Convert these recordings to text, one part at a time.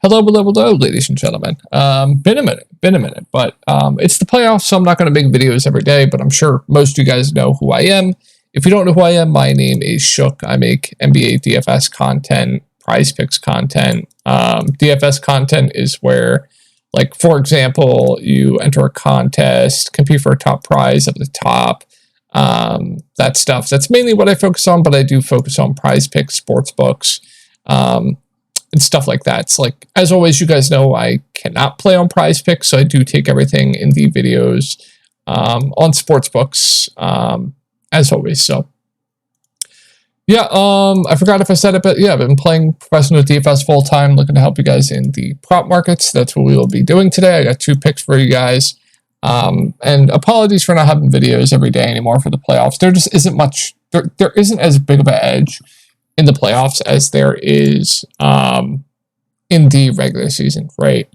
Hello, ladies and gentlemen. Been a minute, but it's the playoffs, so I'm not going to make videos every day, but I'm sure most of you guys know who I am. If you don't know who I am, my name is Shook. I make NBA DFS content, prize picks content. DFS content is where, like, for example, you enter a contest, compete for a top prize at the top, that stuff. That's mainly what I focus on, but I do focus on prize picks, sports books, and stuff like that. It's like, as always, you guys know I cannot play on prize picks, so I do take everything in the videos on sports books, as always. So yeah, I forgot if I said it, but yeah, I've been playing professional DFS full time, looking to help you guys in the prop markets. That's what we will be doing today. I got 2 picks for you guys. And apologies for not having videos every day anymore for the playoffs. There just isn't much, there isn't as big of an edge in the playoffs as there is in the regular season, right?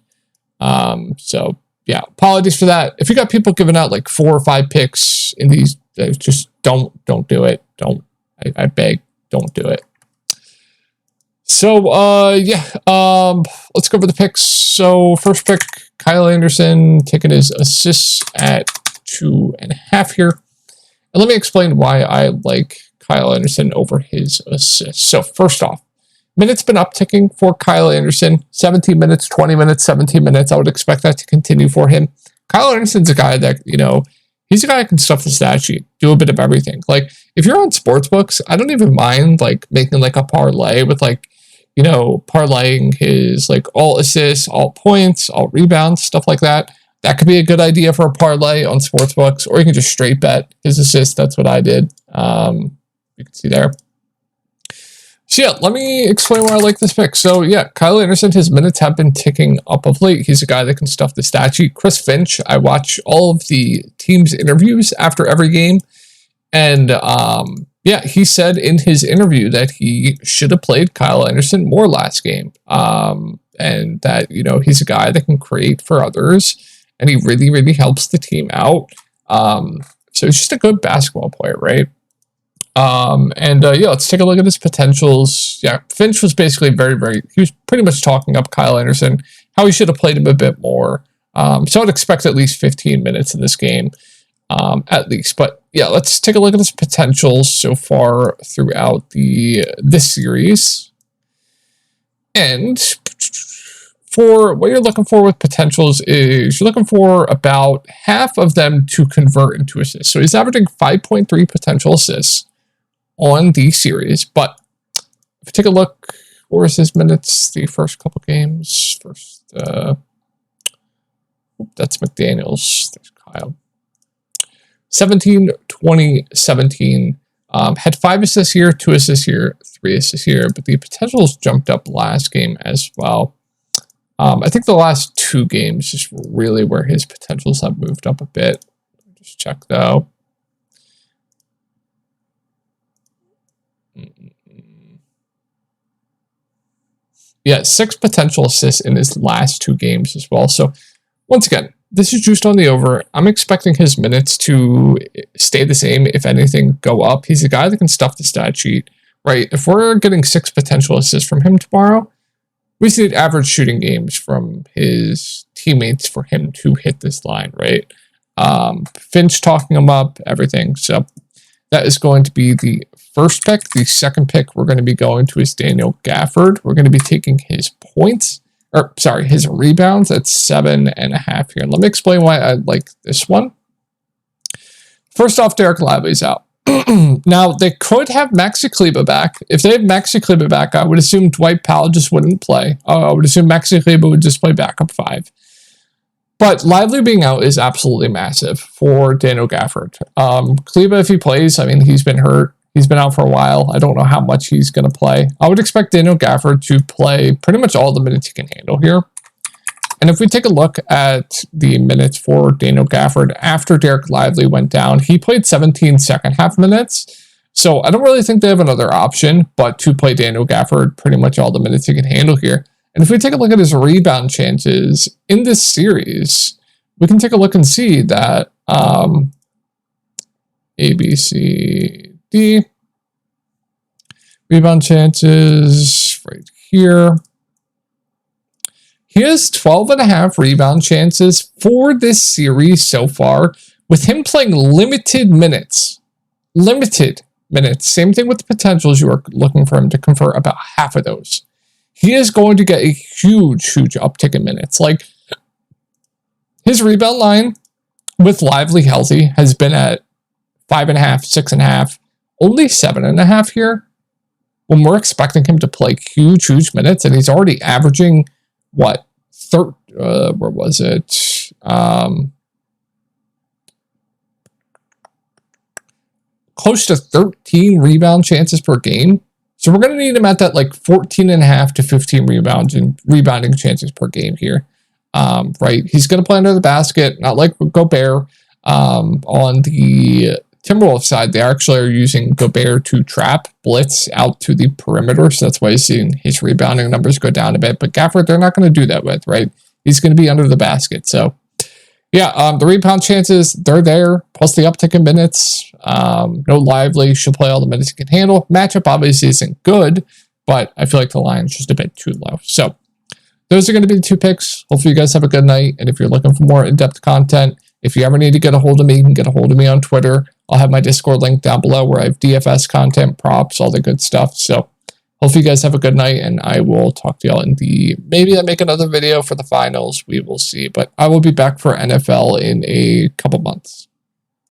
So yeah, apologies for that. If you got people giving out like 4 or 5 picks in these, just don't do it. I beg, don't do it. So yeah, let's go over the picks. So first pick, Kyle Anderson taking his assists at 2.5 here. And let me explain why I like Kyle Anderson over his assists. So first off, minutes been upticking for Kyle Anderson. 17 minutes, 20 minutes, 17 minutes. I would expect that to continue for him. Kyle Anderson's a guy that, you know, he's a guy that can stuff the stat sheet, do a bit of everything. Like, if you're on sports books, I don't even mind, like, making, like, a parlay with, like, you know, parlaying his, like, all assists, all points, all rebounds, stuff like that. That could be a good idea for a parlay on sports books, or you can just straight bet his assists. That's what I did. You can see there. So yeah, let me explain why I like this pick. So yeah, Kyle Anderson, his minutes have been ticking up of late. He's a guy that can stuff the stat sheet. Chris Finch, I watch all of the team's interviews after every game. And yeah, he said in his interview that he should have played Kyle Anderson more last game. And that, you know, he's a guy that can create for others. And he really, really helps the team out. So he's just a good basketball player, right? Yeah, let's take a look at his potentials. Yeah, Finch was basically he was pretty much talking up Kyle Anderson, how he should have played him a bit more. So I'd expect at least 15 minutes in this game, at least. But yeah, let's take a look at his potentials so far throughout this series. And for what you're looking for with potentials is you're looking for about half of them to convert into assists. So he's averaging 5.3 potential assists on the series, but if you take a look, where's his minutes the first couple games? That's McDaniels. There's Kyle. 17, 20, 17. Had 5 assists here, 2 assists here, 3 assists here, but the potentials jumped up last game as well. I think the last 2 games is really where his potentials have moved up a bit. Just check though. Yeah, 6 potential assists in his last 2 games as well. So once again, this is juiced on the over. I'm expecting his minutes to stay the same, if anything, go up. He's a guy that can stuff the stat sheet, right? If we're getting 6 potential assists from him tomorrow, we just need average shooting games from his teammates for him to hit this line, right? Finch talking him up, everything. So that is going to be the first pick. The second pick we're going to be going to is Daniel Gafford. We're going to be taking his points, or sorry, his rebounds at 7.5 here. And let me explain why I like this one. First off, Derek Lively's out. Now, they could have Maxi Kleber back. If they have Maxi Kleber back, I would assume Dwight Powell just wouldn't play. I would assume Maxi Kleber would just play backup 5. But Lively being out is absolutely massive for Daniel Gafford. Kleber, if he plays, I mean, he's been hurt. He's been out for a while. I don't know how much he's going to play. I would expect Daniel Gafford to play pretty much all the minutes he can handle here. And if we take a look at the minutes for Daniel Gafford after Derek Lively went down, he played 17 second half minutes. So I don't really think they have another option but to play Daniel Gafford pretty much all the minutes he can handle here. And if we take a look at his rebound chances in this series, we can take a look and see that A, B, C, D. Rebound chances right here. He has 12.5 rebound chances for this series so far, with him playing limited minutes. Limited minutes. Same thing with the potentials. You are looking for him to convert about half of those. He is going to get a huge uptick in minutes. Like, his rebound line with Lively healthy has been at 5.5, 6.5, only 7.5 here. When we're expecting him to play huge minutes, and he's already averaging what? Where was it? Close to 13 rebound chances per game. So we're going to need him at that like 14.5 to 15 rebounding chances per game here. Right? He's going to play under the basket, not like Gobert. On the Timberwolves side, they actually are using Gobert to trap blitz out to the perimeter. So that's why you're seeing his rebounding numbers go down a bit. But Gafford, they're not going to do that with, right? He's going to be under the basket. So yeah, the rebound chances, they're there, plus the uptick in minutes. No Lively, she'll play all the minutes he can handle. Matchup obviously isn't good, but I feel like the line's just a bit too low. So those are going to be the 2 picks. Hopefully you guys have a good night. And if you're looking for more in-depth content, if you ever need to get a hold of me, you can get a hold of me on Twitter. I'll have my Discord link down below where I have DFS content, props, all the good stuff. So hopefully you guys have a good night, and I will talk to y'all in maybe I make another video for the finals. We will see. But I will be back for NFL in a couple months.